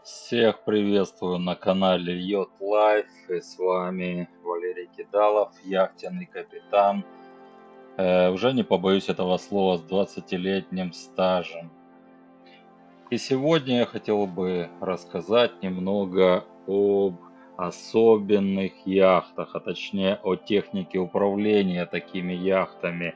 Всех приветствую на канале Yacht Life, и с вами Валерий Кидалов, яхтенный капитан. Уже не побоюсь этого слова, с 20-летним стажем. И сегодня я хотел бы рассказать немного об особенных яхтах, а точнее о технике управления такими яхтами.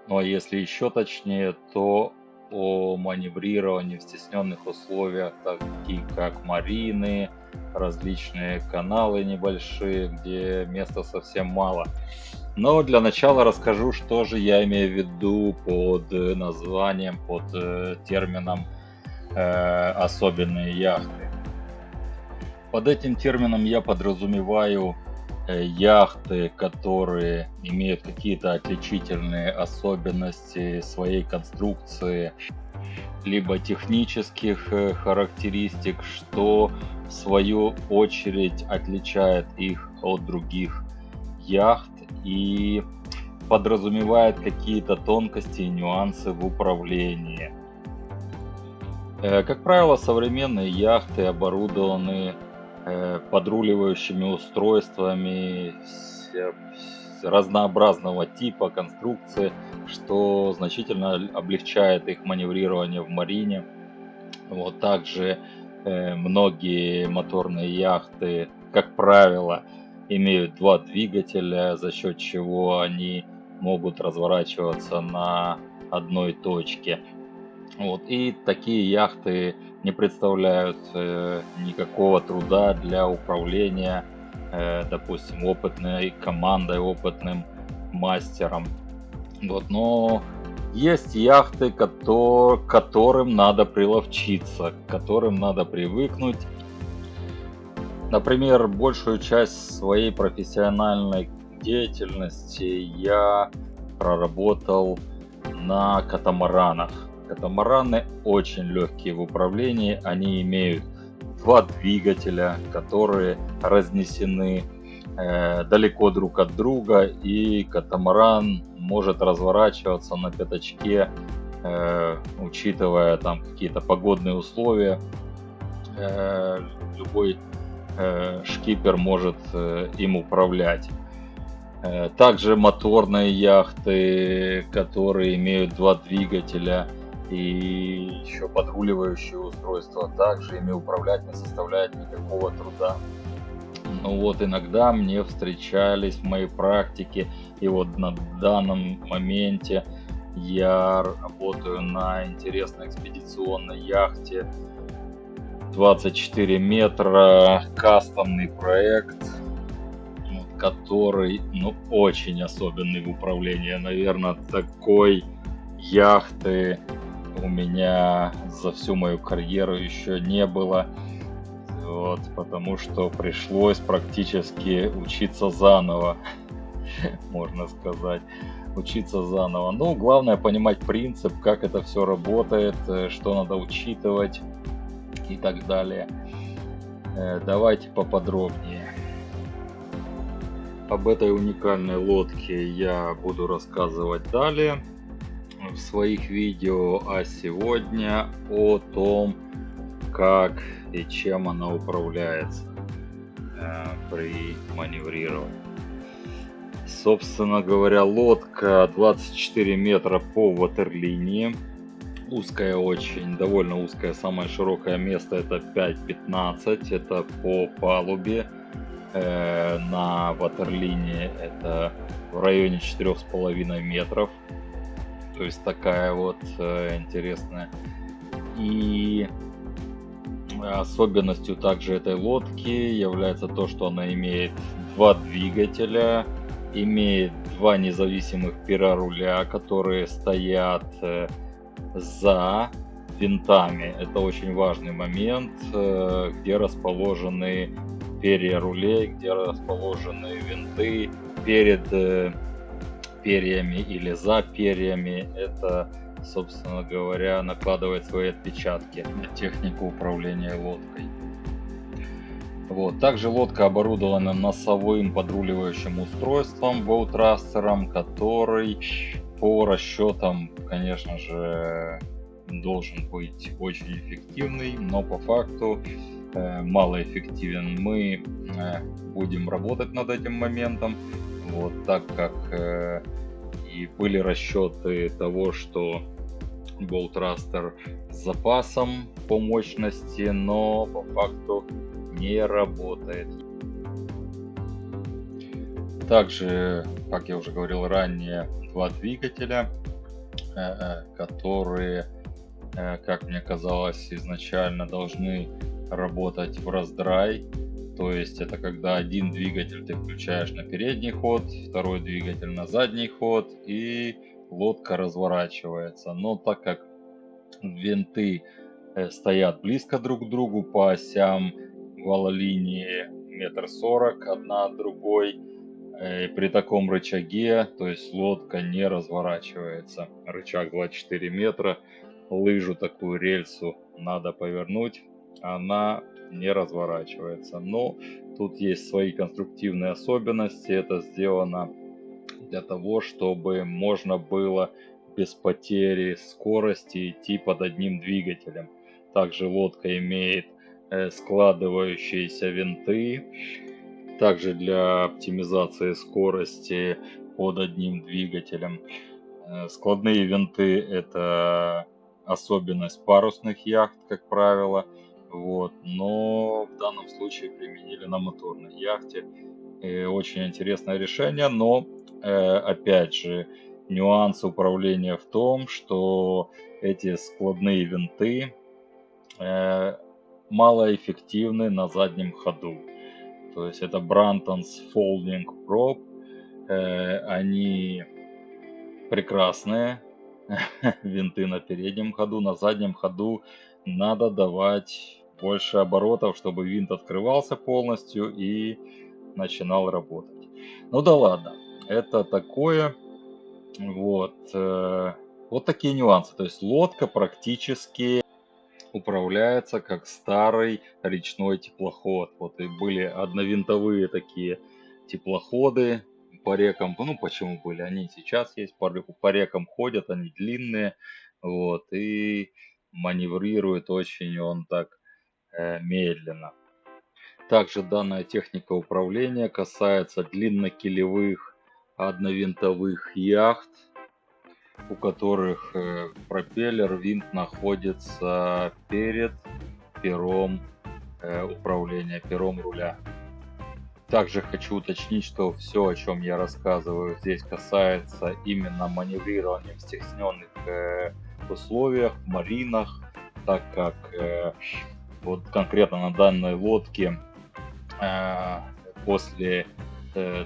Ну а если еще точнее, то о маневрировании в стесненных условиях, такие как марины, различные каналы небольшие, где места совсем мало. Но для начала расскажу, что же я имею в виду под названием, под термином особенные яхты. Под этим термином я подразумеваю яхты, которые имеют какие-то отличительные особенности своей конструкции, либо технических характеристик, что в свою очередь отличает их от других яхт и подразумевает какие-то тонкости и нюансы в управлении. Как правило, современные яхты оборудованы подруливающими устройствами разнообразного типа конструкции, что значительно облегчает их маневрирование в марине. Вот также многие моторные яхты, как правило, имеют два двигателя, за счет чего они могут разворачиваться на одной точке. Вот, и такие яхты не представляют никакого труда для управления, допустим, опытной командой, опытным мастером. Вот, но есть яхты, к которым надо приловчиться, к которым надо привыкнуть. Например, большую часть своей профессиональной деятельности я проработал на катамаранах. Катамараны очень легкие в управлении, они имеют два двигателя, которые разнесены далеко друг от друга, и катамаран может разворачиваться на пятачке, учитывая там какие-то погодные условия. Любой шкипер может им управлять. Также моторные яхты, которые имеют два двигателя и еще подруливающее устройство, также ими управлять не составляет никакого труда. Ну вот иногда мне встречались в моей практике, и вот на данном моменте я работаю на интересной экспедиционной яхте 24 метра, кастомный проект, который очень особенный в управлении. Наверное, такой яхты у меня за всю мою карьеру еще не было. Вот, потому что пришлось практически учиться заново, можно сказать. Учиться заново. Ну, главное понимать принцип, как это все работает, что надо учитывать и так далее. Давайте поподробнее. Об этой уникальной лодке я буду рассказывать далее в своих видео, а сегодня о том, как и чем она управляется при маневрировании. Собственно говоря, лодка 24 метра по ватерлинии, узкая очень, довольно узкая, самое широкое место это 5,15, это по палубе. На ватерлинии это в районе 4,5 метров, то есть такая вот интересная. И особенностью также этой лодки является то, что она имеет два двигателя, имеет два независимых пироруля, которые стоят за винтами. Это очень важный момент, где расположены перья рулей, где расположены винты перед перьями или за перьями. Это, собственно говоря, накладывает свои отпечатки на технику управления лодкой. Вот. Также лодка оборудована носовым подруливающим устройством, боутрастером, который по расчетам, конечно же, должен быть очень эффективный, но по факту малоэффективен. Мы будем работать над этим моментом, вот, так как и были расчеты того, что Bolt Thruster с запасом по мощности, но по факту не работает. Также, как я уже говорил ранее, два двигателя, которые, как мне казалось, изначально должны работать в раздрай. То есть это когда один двигатель ты включаешь на передний ход, второй двигатель на задний ход, и лодка разворачивается. Но так как винты стоят близко друг к другу по осям валолинии 1,40 м одна от другой, при таком рычаге, то есть лодка не разворачивается. Рычаг 24 метра, лыжу такую рельсу надо повернуть, она не разворачивается. Но тут есть свои конструктивные особенности. Это сделано для того, чтобы можно было без потери скорости идти под одним двигателем. Также лодка имеет складывающиеся винты. Также для оптимизации скорости под одним двигателем. Складные винты — это особенность парусных яхт, как правило. Вот. Но в данном случае применили на моторной яхте. Очень интересное решение, но опять же нюанс управления в том, что эти складные винты малоэффективны на заднем ходу. То есть это Brantons Folding Prop. Они прекрасные винты на переднем ходу. На заднем ходу надо давать больше оборотов, чтобы винт открывался полностью и начинал работать. Ну да ладно, это такое. Вот, вот такие нюансы. То есть лодка практически управляется как старый речной теплоход. Вот и были одновинтовые такие теплоходы по рекам. Ну почему были? Они сейчас есть, по рекам ходят, они длинные. Вот, и маневрирует очень он так медленно. Также данная техника управления касается длиннокилевых одновинтовых яхт, у которых пропеллер, винт находится перед пером управления, пером руля. Также хочу уточнить, что все, о чем я рассказываю, здесь касается именно маневрирования в стесненных условиях, маринах, так как вот конкретно на данной лодке после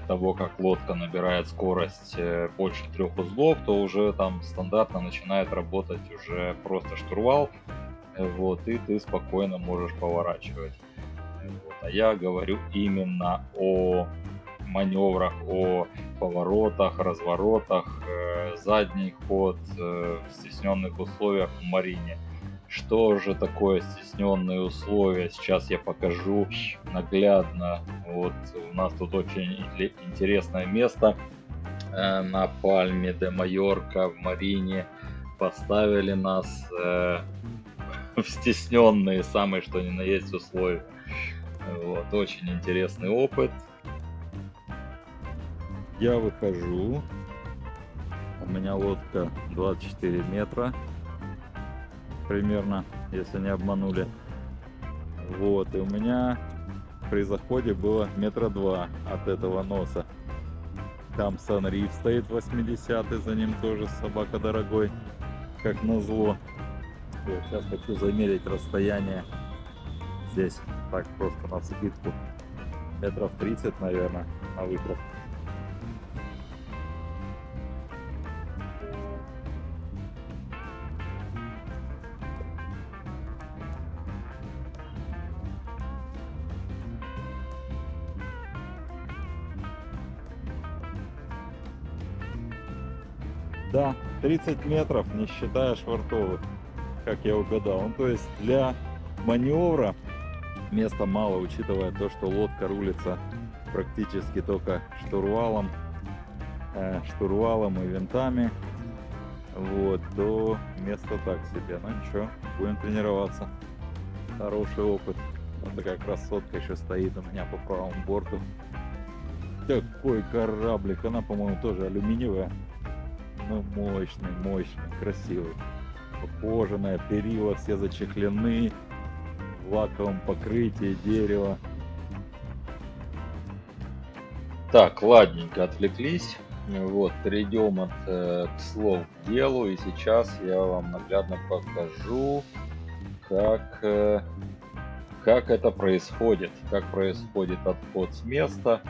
того, как лодка набирает скорость больше 3 узлов, то уже там стандартно начинает работать уже просто штурвал, вот, и ты спокойно можешь поворачивать. Вот. А я говорю именно о маневрах, о поворотах, разворотах, задний ход в стесненных условиях в марине. Что же такое стесненные условия? Сейчас я покажу наглядно. Вот у нас тут очень интересное место на Пальме де Майорка в марине. Поставили нас в стесненные, самые что ни на есть условия. Вот, очень интересный опыт. Я выхожу. У меня лодка 24 метра. Примерно, если не обманули. Вот, и у меня при заходе было 2 метра от этого носа. Там Sunreef стоит 80-й, за ним тоже собака дорогой, как назло. Вот, сейчас хочу замерить расстояние здесь, так просто на вскидку, метров 30, наверное, на выход. Да, 30 метров, не считая швартовых, как я угадал. Ну, то есть для маневра места мало, учитывая то, что лодка рулится практически только штурвалом и винтами. вот, то место так себе. Ну ничего, будем тренироваться. Хороший опыт. Вот такая красотка еще стоит у меня по правому борту. Такой кораблик. Она, по-моему, тоже алюминиевая. Ну, мощный, мощный, красивый. Кожаная, перила все зачехлены. В лаковом покрытии дерева. Так, ладненько, отвлеклись. Вот, перейдем к слову к делу. И сейчас я вам наглядно покажу, как, как это происходит. Как происходит отход с места,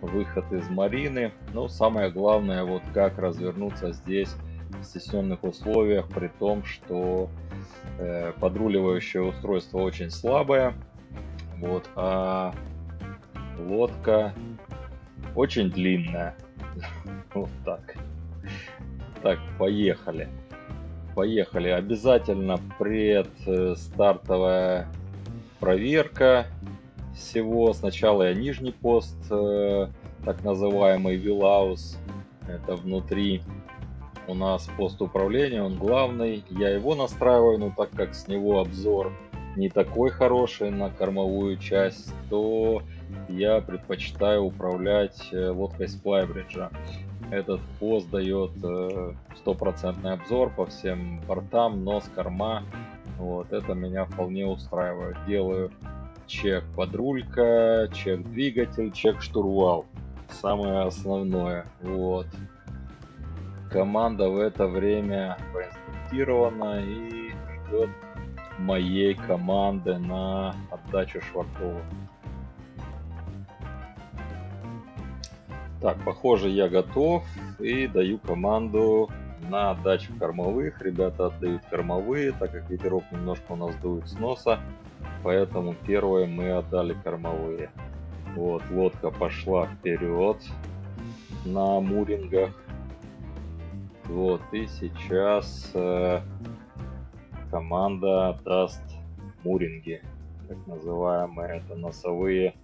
выход из марины. Ну, самое главное, вот как развернуться здесь в стесненных условиях, при том, что подруливающее устройство очень слабое. Вот, а лодка очень длинная. Вот так. Так, поехали. Поехали. Обязательно предстартовая проверка всего. Сначала я нижний пост, так называемый вилаус. Это внутри у нас пост управления, он главный. Я его настраиваю, но так как с него обзор не такой хороший на кормовую часть, то я предпочитаю управлять лодкой с флайбриджа. Этот пост дает стопроцентный обзор по всем бортам, нос, корма. Вот это меня вполне устраивает. Делаю чек подрулька, чек двигатель, чек штурвал. Самое основное. Вот. Команда в это время проинструктирована и ждет моей команды на отдачу швартовых. Так, похоже, я готов и даю команду на отдачу кормовых. Ребята отдают кормовые, так как ветерок немножко у нас дует с носа, поэтому первые мы отдали кормовые. Вот, лодка пошла вперед на мурингах. Вот, и сейчас команда даст муринги, так называемые, это носовые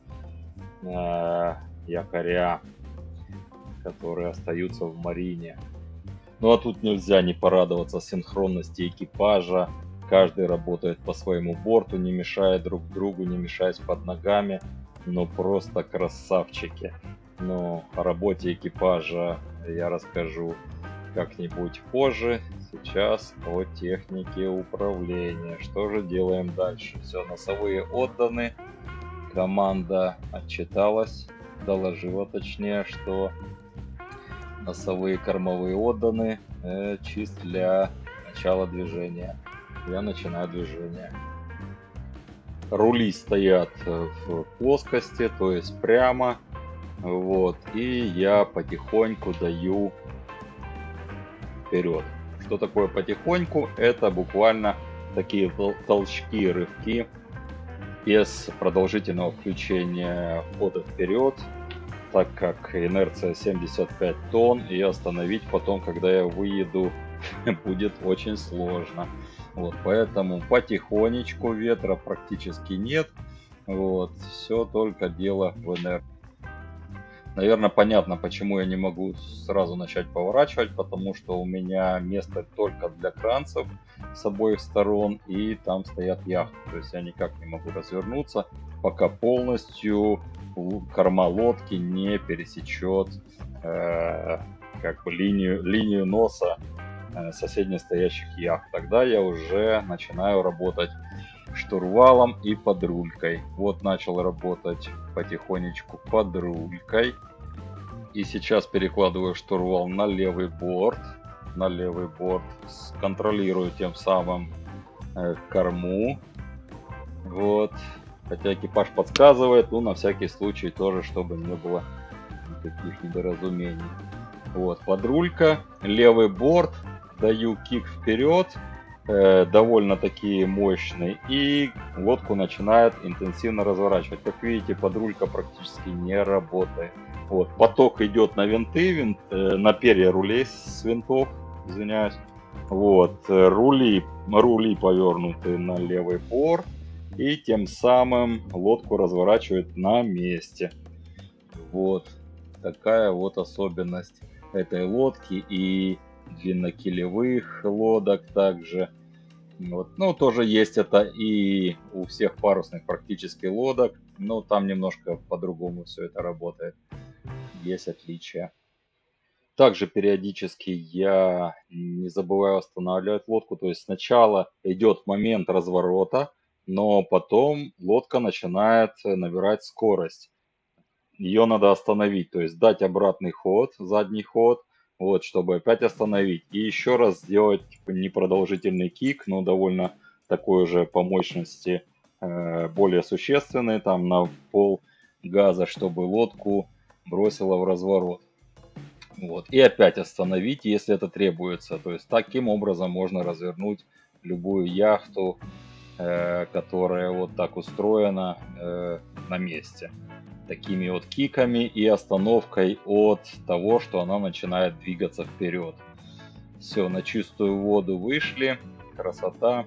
якоря, которые остаются в марине. Ну а тут нельзя не порадоваться синхронности экипажа. Каждый работает по своему борту, не мешая друг другу, не мешаясь под ногами. Но просто красавчики. Но о работе экипажа я расскажу как-нибудь позже. Сейчас о технике управления. Что же делаем дальше? Все, носовые отданы. Команда отчиталась, доложила точнее, что носовые кормовые отданы, чист для начала движения. Я начинаю движение. Рули стоят в плоскости, то есть прямо. Вот, и я потихоньку даю вперед. Что такое потихоньку? Это буквально такие толчки, рывки без продолжительного включения входа вперед, так как инерция 75 тонн, и остановить потом, когда я выеду, будет очень сложно. Вот, поэтому потихонечку, ветра практически нет. Вот, все только дело в инерции. Наверное, понятно, почему я не могу сразу начать поворачивать, потому что у меня место только для кранцев с обоих сторон, и там стоят яхты. То есть я никак не могу развернуться, пока полностью корма лодки не пересечет как бы линию носа соседних стоящих яхт. Тогда я уже начинаю работать штурвалом и подрулькой. Вот начал работать потихонечку подрулькой. И сейчас перекладываю штурвал на левый борт. На левый борт. Контролирую тем самым корму. Вот. Хотя экипаж подсказывает, ну на всякий случай тоже, чтобы не было никаких недоразумений. Вот, подрулька, левый борт, даю кик вперед, довольно-таки мощный, и лодку начинает интенсивно разворачивать. Как видите, подрулька практически не работает. Вот, поток идет на винты, на перья рулей с винтов, извиняюсь. Вот, рули повернуты на левый борт, и тем самым лодку разворачивает на месте. Вот такая вот особенность этой лодки. И длиннокилевых лодок также. Вот. Ну, тоже есть это и у всех парусных практически лодок, но там немножко по-другому все это работает. Есть отличия. Также периодически я не забываю останавливать лодку, то есть сначала идет момент разворота, но потом лодка начинает набирать скорость. Ее надо остановить, то есть дать обратный ход, задний ход, вот, чтобы опять остановить. И еще раз сделать типа, непродолжительный кик, но довольно такой же по мощности, более существенный, там на пол газа, чтобы лодку бросило в разворот. Вот. И опять остановить, если это требуется. То есть таким образом можно развернуть любую яхту, которая вот так устроена на месте. Такими вот киками и остановкой от того, что она начинает двигаться вперед. Все, на чистую воду вышли. Красота.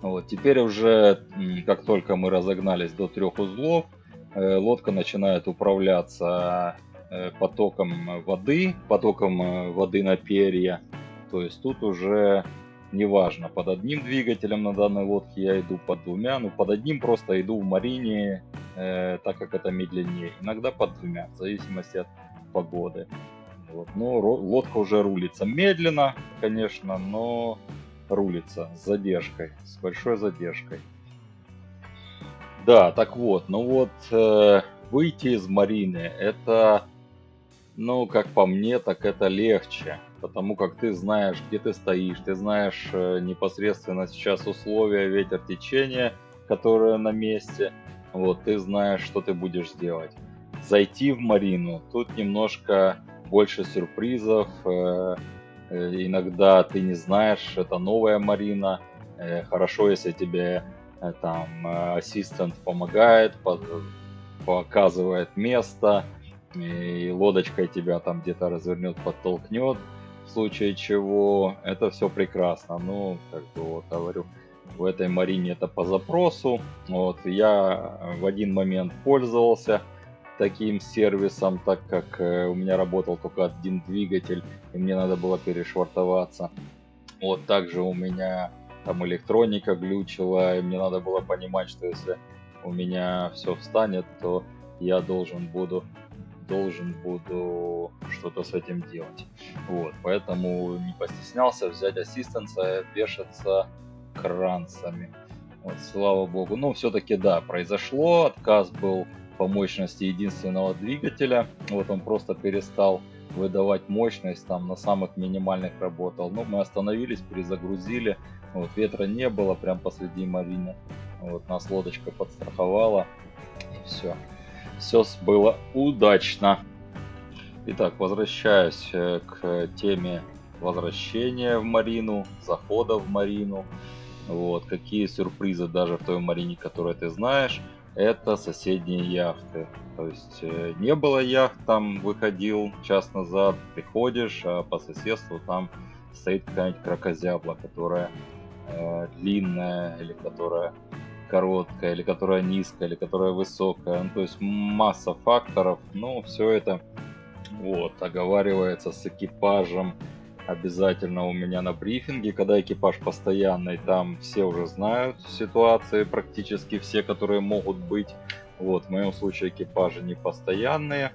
Вот. Теперь уже, как только мы разогнались до 3 узлов, лодка начинает управляться потоком воды на перья. То есть тут уже неважно, под одним двигателем на данной лодке я иду, под двумя, ну под одним просто иду в марине, так как это медленнее. Иногда под двумя, в зависимости от погоды. Вот. Но лодка уже рулится медленно, конечно, но рулится с задержкой, с большой задержкой. Да, так вот, ну вот выйти из марины, это, ну, как по мне, так это легче, потому как ты знаешь, где ты стоишь, ты знаешь непосредственно сейчас условия, ветер, течение, которые на месте, вот, ты знаешь, что ты будешь делать. Зайти в марину, тут немножко больше сюрпризов, иногда ты не знаешь, это новая марина, хорошо, если тебе там ассистент помогает, показывает место, и лодочкой тебя там где-то развернет, подтолкнет, в случае чего, это все прекрасно. Ну, как бы вот говорю, в этой марине это по запросу. Вот, я в один момент пользовался таким сервисом, так как у меня работал только один двигатель, и мне надо было перешвартоваться. Вот также у меня там электроника глючила, и мне надо было понимать, что если у меня все встанет, то я должен буду что-то с этим делать. Вот, поэтому не постеснялся взять ассистенса и вешаться кранцами. Вот, слава богу. Ну, все-таки да, произошло. Отказ был по мощности единственного двигателя. Вот он просто перестал выдавать мощность, там на самых минимальных работал. Но мы остановились, перезагрузили. Вот, ветра не было прям посреди марины. Вот, нас лодочка подстраховала. И все. Все было удачно. Итак, возвращаюсь к теме возвращения в марину, захода в марину. Вот, какие сюрпризы даже в той марине, которую ты знаешь, это соседние яхты. То есть не было яхт, там выходил час назад, приходишь, а по соседству там стоит какая-нибудь кракозябла, которая длинная или которая короткая, или которая низкая, или которая высокая. Ну, то есть масса факторов. Но все это вот оговаривается с экипажем обязательно у меня на брифинге, когда экипаж постоянный, там все уже знают ситуации, практически все, которые могут быть. Вот, в моем случае экипажи не постоянные,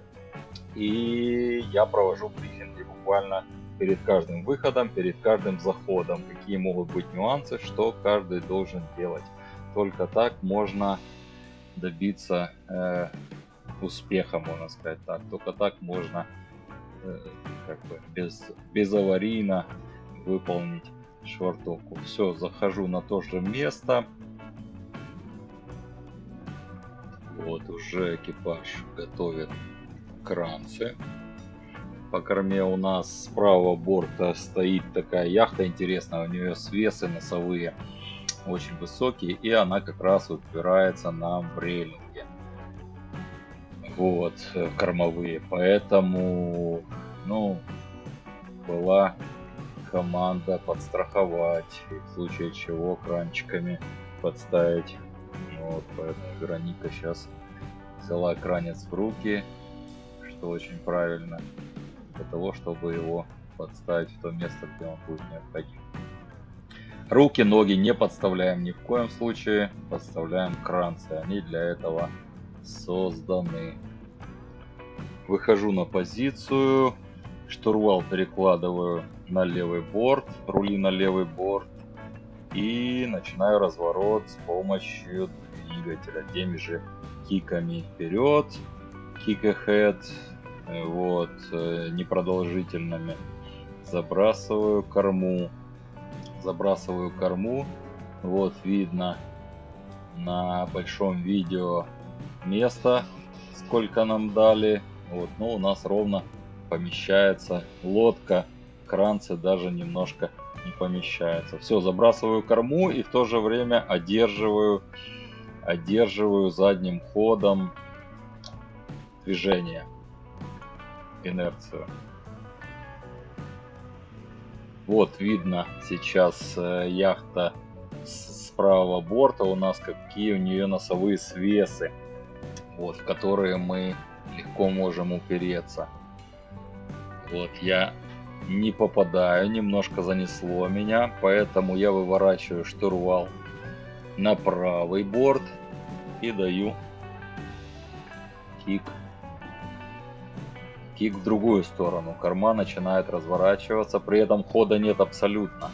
и я провожу брифинги буквально перед каждым выходом, перед каждым заходом, какие могут быть нюансы, что каждый должен делать. Только так можно добиться успеха, можно сказать так. Только так можно как бы безаварийно выполнить швартовку. Все, захожу на то же место. Вот уже экипаж готовит кранцы. По корме у нас с правого борта стоит такая яхта интересная, у нее свесы носовые очень высокие, и она как раз упирается на брейлинги. Вот, кормовые. Поэтому, ну, была команда подстраховать, и в случае чего кранчиками подставить. Вот, поэтому Вероника сейчас взяла кранец в руки, что очень правильно, для того, чтобы его подставить в то место, где он будет необходим. Руки, ноги не подставляем ни в коем случае, подставляем кранцы, они для этого созданы. Выхожу на позицию, штурвал перекладываю на левый борт, рули на левый борт и начинаю разворот с помощью двигателя, теми же киками вперед, kick ahead, вот, непродолжительными. Забрасываю корму, вот видно на большом видео место, сколько нам дали, вот, но у нас ровно помещается лодка, кранцы даже немножко не помещается. Все, забрасываю корму и в то же время одерживаю задним ходом движение, инерцию. Вот видно сейчас яхта с правого борта, у нас какие у нее носовые свесы, вот, в которые мы легко можем упереться. Вот я не попадаю, немножко занесло меня, поэтому я выворачиваю штурвал на правый борт и даю кик в другую сторону. Корма начинает разворачиваться, при этом хода нет абсолютно.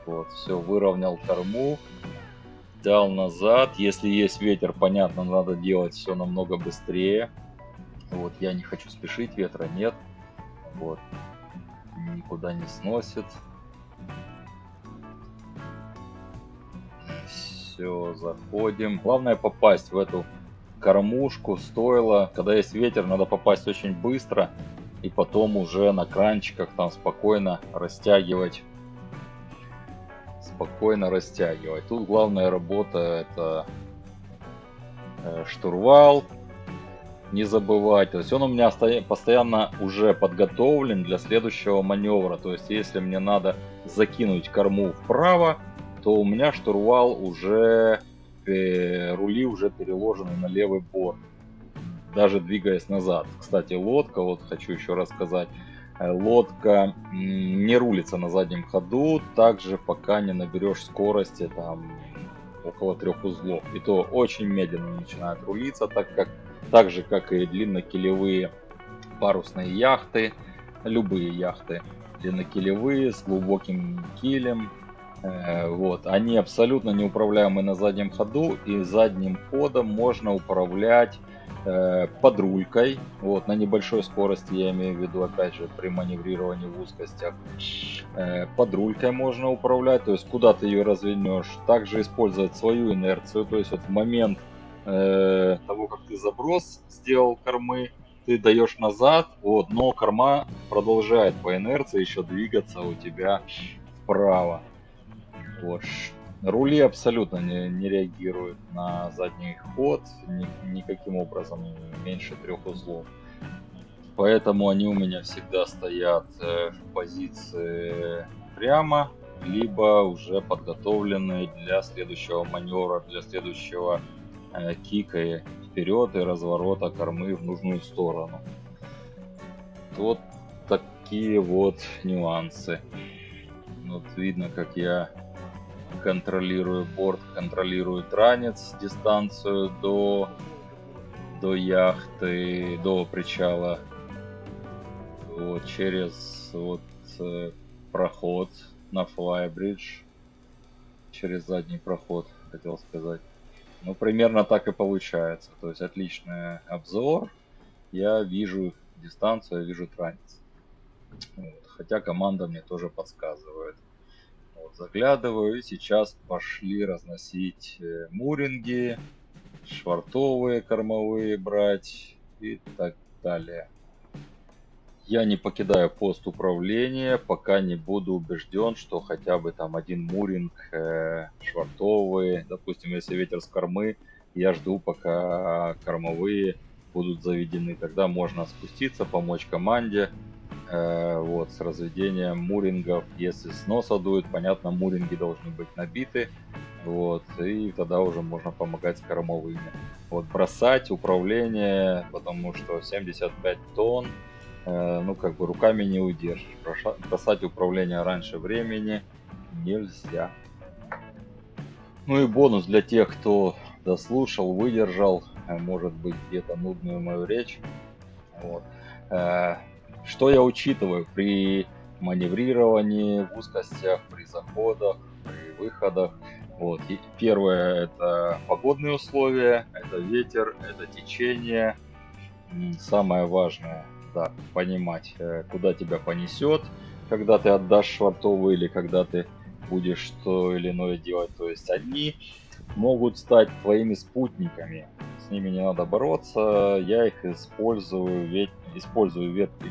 Вот, все, выровнял корму, дал назад. Если есть ветер, понятно, надо делать все намного быстрее. Вот, я не хочу спешить, ветра нет. Вот, никуда не сносит. Все, заходим. Главное попасть в эту кормушку, стойло. Когда есть ветер, надо попасть очень быстро. И потом уже на кранчиках там спокойно растягивать. Тут главная работа — это штурвал. Не забывать. То есть он у меня постоянно уже подготовлен для следующего маневра. То есть если мне надо закинуть корму вправо, то у меня штурвал уже, рули уже переложены на левый борт, даже двигаясь назад. Кстати, лодка, вот хочу еще рассказать, лодка не рулится на заднем ходу, также пока не наберешь скорости там около 3 узлов. И то очень медленно начинает рулиться, так же как и длиннокилевые парусные яхты, любые яхты длиннокилевые с глубоким килем. Вот, они абсолютно неуправляемы на заднем ходу, и задним ходом можно управлять под рулькой, вот, на небольшой скорости, я имею в виду, опять же, при маневрировании в узкостях. Под рулькой можно управлять, то есть куда ты ее развернешь. Также использовать свою инерцию, то есть вот в момент того, как ты заброс сделал кормы, ты даешь назад, вот, но корма продолжает по инерции еще двигаться у тебя вправо. Вот. Рули абсолютно не реагируют на задний ход никаким образом, меньше 3 узлов. Поэтому они у меня всегда стоят в позиции прямо, либо уже подготовлены для следующего маневра, для следующего кика вперед и разворота кормы в нужную сторону. Вот такие вот нюансы. Вот видно, как я контролирую борт, контролирую транец, дистанцию до яхты, до причала. Вот, через вот проход на флайбридж, через задний проход, хотел сказать. Ну, примерно так и получается. То есть отличный обзор. Я вижу дистанцию, я вижу транец. Вот. Хотя команда мне тоже подсказывает. Вот, заглядываю, и сейчас пошли разносить муринги, швартовые, кормовые брать и так далее. Я не покидаю пост управления, пока не буду убежден, что хотя бы там один муринг швартовый, допустим, если ветер с кормы, я жду, пока кормовые будут заведены. Тогда можно спуститься, помочь команде. Вот, с разведением мурингов. Если с носа дует, понятно, муринги должны быть набиты. Вот, и тогда уже можно помогать с кормовыми. Вот, бросать управление, потому что 75 тонн ну, как бы руками не удержишь. Бросать управление раньше времени нельзя. Ну и бонус для тех, кто дослушал, выдержал, может быть, где-то нудную мою речь. Вот. Что я учитываю при маневрировании в узкостях, при заходах, при выходах? Вот. И первое — это погодные условия, это ветер, это течение. Самое важное, да, понимать, куда тебя понесет, когда ты отдашь швартовый или когда ты будешь то или иное делать. То есть они могут стать твоими спутниками. С ними не надо бороться. Я их использую,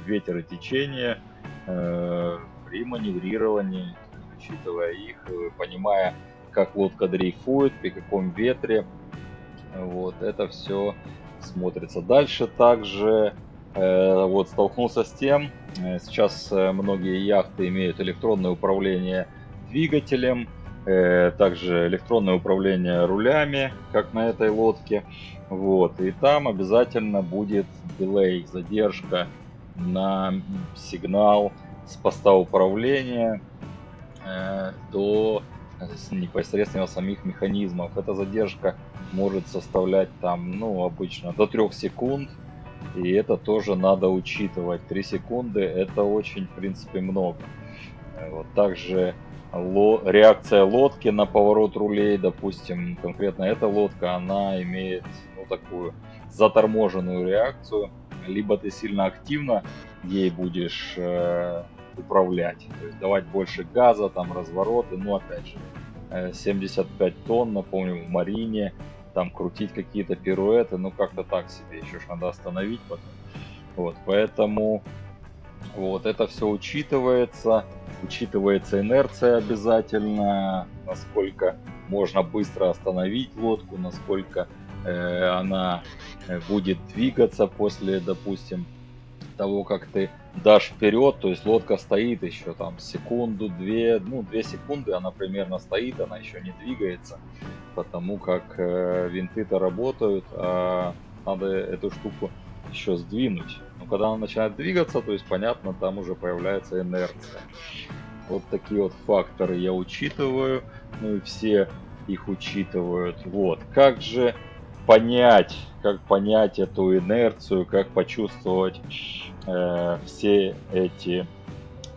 ветер и течение при маневрировании, учитывая их, понимая, как лодка дрейфует, при каком ветре. Вот это все смотрится. Дальше также вот столкнулся с тем, сейчас многие яхты имеют электронное управление двигателем, также электронное управление рулями, как на этой лодке. Вот. И там обязательно будет дилей, задержка на сигнал с поста управления до непосредственно самих механизмов. Эта задержка может составлять там, ну, обычно до 3 секунд. И это тоже надо учитывать. 3 секунды — это очень, в принципе, много. Вот. Также реакция лодки на поворот рулей, допустим, конкретно эта лодка, она имеет, ну, такую заторможенную реакцию. Либо ты сильно активно ей будешь управлять, то есть давать больше газа, там развороты, ну, опять же, 75 тонн, напомню, в марине, там крутить какие-то пируэты, ну, как-то так себе, еще ж надо остановить потом. Вот, поэтому вот это все учитывается инерция обязательно, насколько можно быстро остановить лодку, насколько она будет двигаться после, допустим, того, как ты дашь вперед, то есть лодка стоит еще там секунду, 2 секунды она примерно стоит, она еще не двигается, потому как винты-то работают, а надо эту штуку еще сдвинуть. Но когда она начинает двигаться, то есть понятно, там уже появляется инерция. Вот такие вот факторы я учитываю, ну и все их учитывают. Вот, как же как понять эту инерцию, как почувствовать все эти,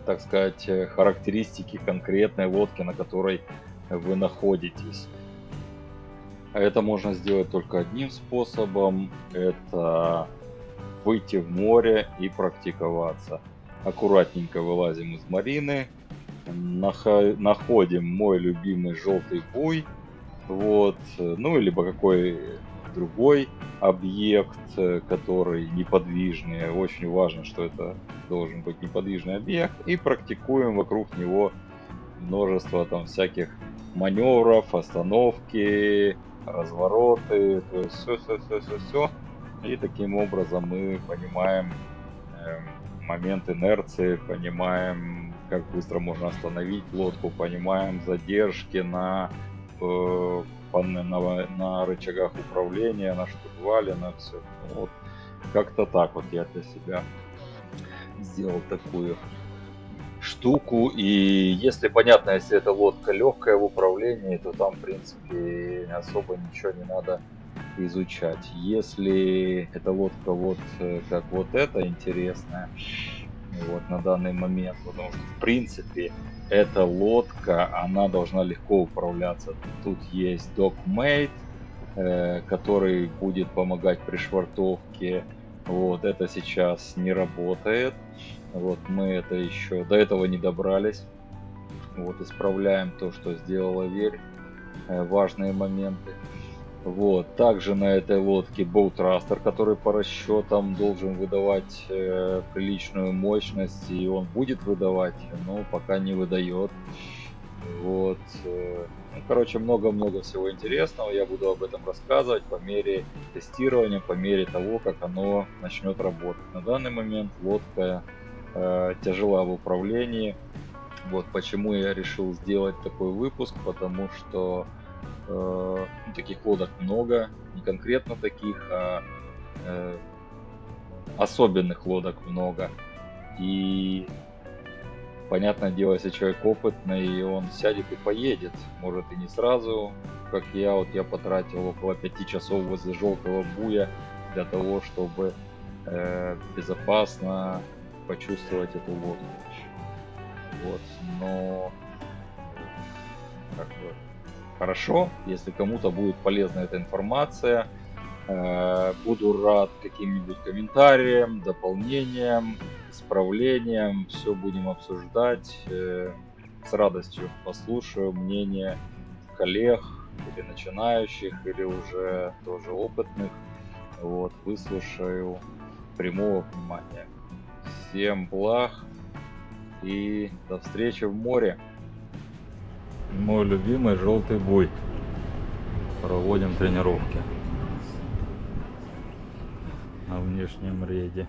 так сказать, характеристики конкретной лодки, на которой вы находитесь. А это можно сделать только одним способом, это выйти в море и практиковаться. Аккуратненько вылазим из марины, находим мой любимый желтый буй, вот, ну, либо какой другой объект, который неподвижный. Очень важно, что это должен быть неподвижный объект. И практикуем вокруг него множество там всяких маневров, остановки, развороты, то есть все. И таким образом мы понимаем момент инерции, понимаем, как быстро можно остановить лодку, понимаем задержки на рычагах управления, на штурвале, на все. Вот. Как-то так вот я для себя сделал такую штуку. И если понятно, если эта лодка легкая в управлении, то там, в принципе, особо ничего не надо изучать. Если эта лодка вот как вот эта интересная, вот на данный момент, потому что в принципе эта лодка, она должна легко управляться. Тут есть DockMate, который будет помогать при швартовке. Вот это сейчас не работает. Вот мы это еще до этого не добрались. Вот исправляем то, что сделала Верь. Важные моменты. Вот. Также на этой лодке Boat Thruster, который по расчетам должен выдавать приличную мощность, и он будет выдавать, но пока не выдает. Вот. Ну, короче, много-много всего интересного. Я буду об этом рассказывать по мере тестирования, по мере того, как оно начнет работать. На данный момент лодка тяжела в управлении. Вот почему я решил сделать такой выпуск, потому что таких лодок много, не конкретно таких, а особенных лодок много. И понятное дело, если человек опытный, он сядет и поедет. Может и не сразу, как я. Вот я потратил около 5 часов возле Желтого Буя для того, чтобы безопасно почувствовать эту лодку. Вот. Но как бы, хорошо, если кому-то будет полезна эта информация. Буду рад каким-нибудь комментариям, дополнениям, исправлениям. Все будем обсуждать. С радостью послушаю мнение коллег или начинающих, или уже тоже опытных. Вот, выслушаю, приму во внимание. Всем благ и до встречи в море. Мой любимый Желтый Буй. Проводим тренировки на внешнем рейде.